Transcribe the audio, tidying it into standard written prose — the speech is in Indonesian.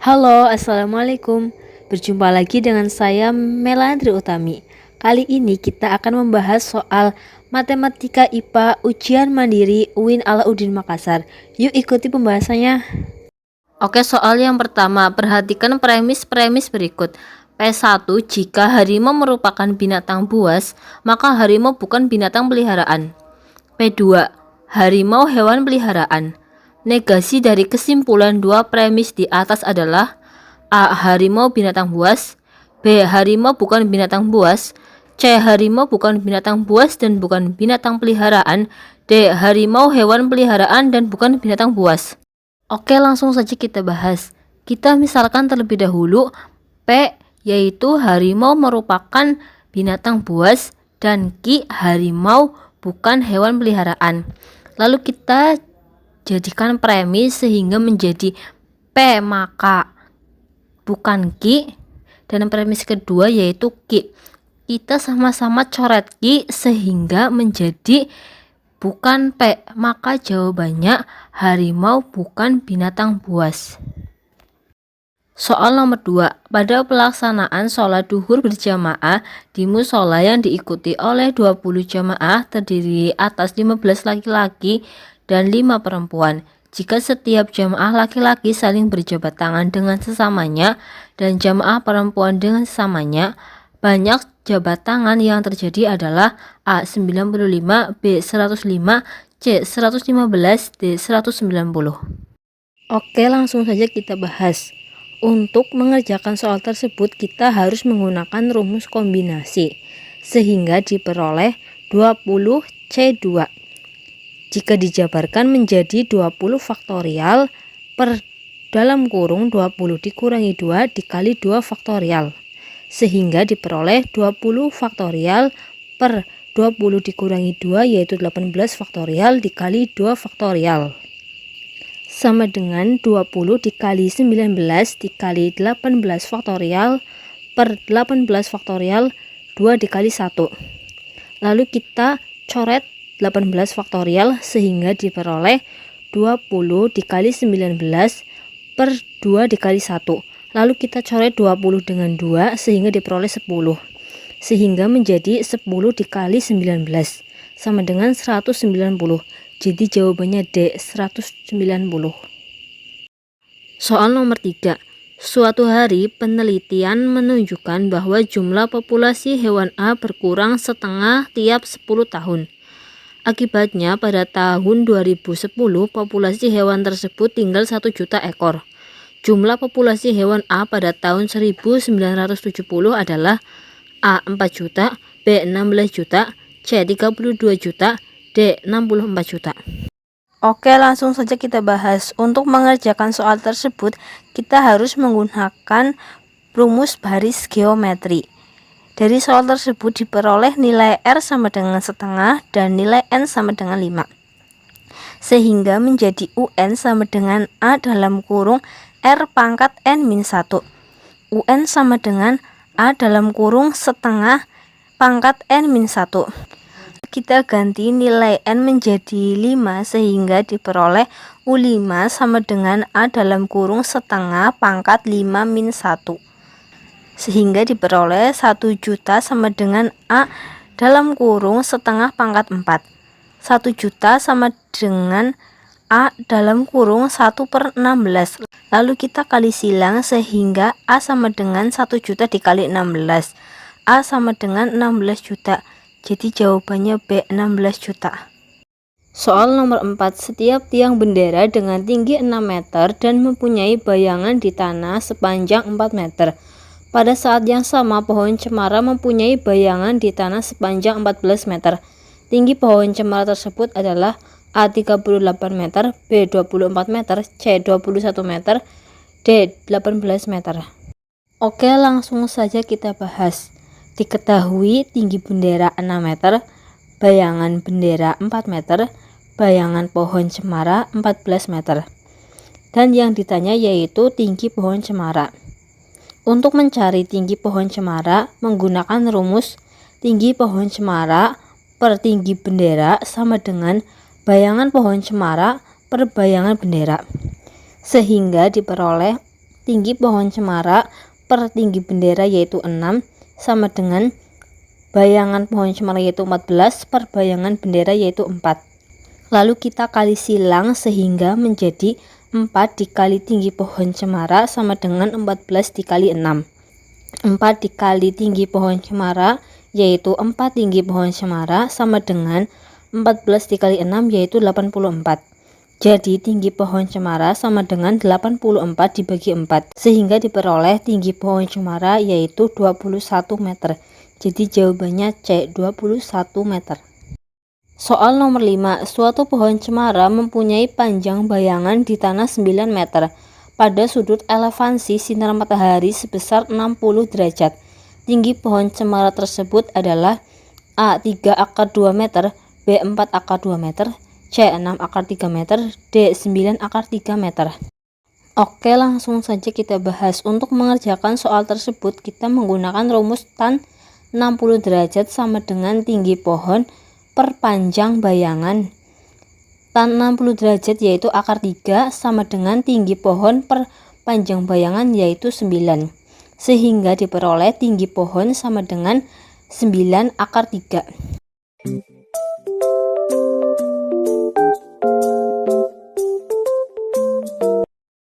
Halo, Assalamualaikum. Berjumpa lagi dengan saya Melandri Utami. Kali ini kita akan membahas soal Matematika IPA Ujian Mandiri UIN Alauddin Makassar. Yuk ikuti pembahasannya. Oke, soal yang pertama, perhatikan premis-premis berikut. P1, jika harimau merupakan binatang buas, maka harimau bukan binatang peliharaan. P2, harimau hewan peliharaan. Negasi dari kesimpulan dua premis di atas adalah: A. Harimau binatang buas. B. Harimau bukan binatang buas. C. Harimau bukan binatang buas dan bukan binatang peliharaan. D. Harimau hewan peliharaan dan bukan binatang buas. Oke, langsung saja kita bahas. Kita misalkan terlebih dahulu P, yaitu harimau merupakan binatang buas, dan Q, harimau bukan hewan peliharaan. Lalu kita jadikan premis sehingga menjadi P maka bukan Q, dan premis kedua yaitu Q. Kita sama-sama coret Q sehingga menjadi bukan P, maka jawabannya harimau bukan binatang buas. Soal nomor 2, pada pelaksanaan sholat duhur berjamaah di musola yang diikuti oleh 20 jamaah terdiri atas 15 laki-laki dan 5 perempuan. Jika setiap jamaah laki-laki saling berjabat tangan dengan sesamanya dan jamaah perempuan dengan sesamanya, banyak jabat tangan yang terjadi adalah A. 95, B. 105, C. 115, D. 190. Oke, langsung saja kita bahas. Untuk mengerjakan soal tersebut kita harus menggunakan rumus kombinasi sehingga diperoleh 20C2. Jika dijabarkan menjadi 20 faktorial per dalam kurung 20 dikurangi 2 dikali 2 faktorial, sehingga diperoleh 20 faktorial per 20 dikurangi 2 yaitu 18 faktorial dikali 2 faktorial sama dengan 20 dikali 19 dikali 18 faktorial per 18 faktorial 2 dikali 1. Lalu kita coret 18 faktorial sehingga diperoleh 20 dikali 19 per 2 dikali 1. Lalu kita coret 20 dengan 2 sehingga diperoleh 10. Sehingga menjadi 10 dikali 19 sama dengan 190. Jadi jawabannya D, 190. Soal nomor 3. Suatu hari penelitian menunjukkan bahwa jumlah populasi hewan A berkurang setengah tiap 10 tahun. Akibatnya pada tahun 2010 populasi hewan tersebut tinggal 1 juta ekor. Jumlah populasi hewan A pada tahun 1970 adalah A. 4 juta, B. 16 juta, C. 32 juta, D. 64 juta. Oke, langsung saja kita bahas. Untuk mengerjakan soal tersebut, kita harus menggunakan rumus baris geometri. Dari soal tersebut diperoleh nilai R sama dengan setengah dan nilai N sama dengan 5. Sehingga menjadi UN sama dengan A dalam kurung R pangkat N min 1. UN sama dengan A dalam kurung setengah pangkat N min 1. Kita ganti nilai N menjadi 5 sehingga diperoleh U5 sama dengan A dalam kurung setengah pangkat 5 min 1. Sehingga diperoleh 1 juta sama dengan A dalam kurung setengah pangkat 4. 1 juta sama dengan A dalam kurung 1 per 16. Lalu kita kali silang sehingga A sama dengan 1 juta dikali 16. A sama dengan 16 juta. Jadi jawabannya B, 16 juta. Soal nomor 4. Setiap tiang bendera dengan tinggi 6 meter dan mempunyai bayangan di tanah sepanjang 4 meter. Pada saat yang sama pohon cemara mempunyai bayangan di tanah sepanjang 14 meter. Tinggi pohon cemara tersebut adalah A. 38 meter, B. 24 meter, C. 21 meter, D. 18 meter. Oke, langsung saja kita bahas. Diketahui tinggi bendera 6 meter, bayangan bendera 4 meter, bayangan pohon cemara 14 meter. Dan yang ditanya yaitu tinggi pohon cemara. Untuk mencari tinggi pohon cemara menggunakan rumus tinggi pohon cemara per tinggi bendera sama dengan bayangan pohon cemara per bayangan bendera. Sehingga diperoleh tinggi pohon cemara per tinggi bendera yaitu 6 sama dengan bayangan pohon cemara yaitu 14 per bayangan bendera yaitu 4. Lalu kita kali silang sehingga menjadi 4 dikali tinggi pohon cemara sama dengan 14 dikali 6. 4 dikali tinggi pohon cemara yaitu 4 tinggi pohon cemara sama dengan 14 dikali 6 yaitu 84. Jadi tinggi pohon cemara sama dengan 84 dibagi 4 sehingga diperoleh tinggi pohon cemara yaitu 21 meter. Jadi jawabannya C, 21 meter. Soal nomor 5. Suatu pohon cemara mempunyai panjang bayangan di tanah 9 meter pada sudut elevasi sinar matahari sebesar 60 derajat. Tinggi pohon cemara tersebut adalah A. 3 akar 2 meter, B. 4 akar 2 meter, C. 6 akar 3 meter, D. 9 akar 3 meter. Oke, langsung saja kita bahas. Untuk mengerjakan soal tersebut kita menggunakan rumus tan 60 derajat sama dengan tinggi pohon per panjang bayangan. Tan 60 derajat yaitu akar 3 sama dengan tinggi pohon per panjang bayangan yaitu 9. Sehingga diperoleh tinggi pohon sama dengan 9 akar 3.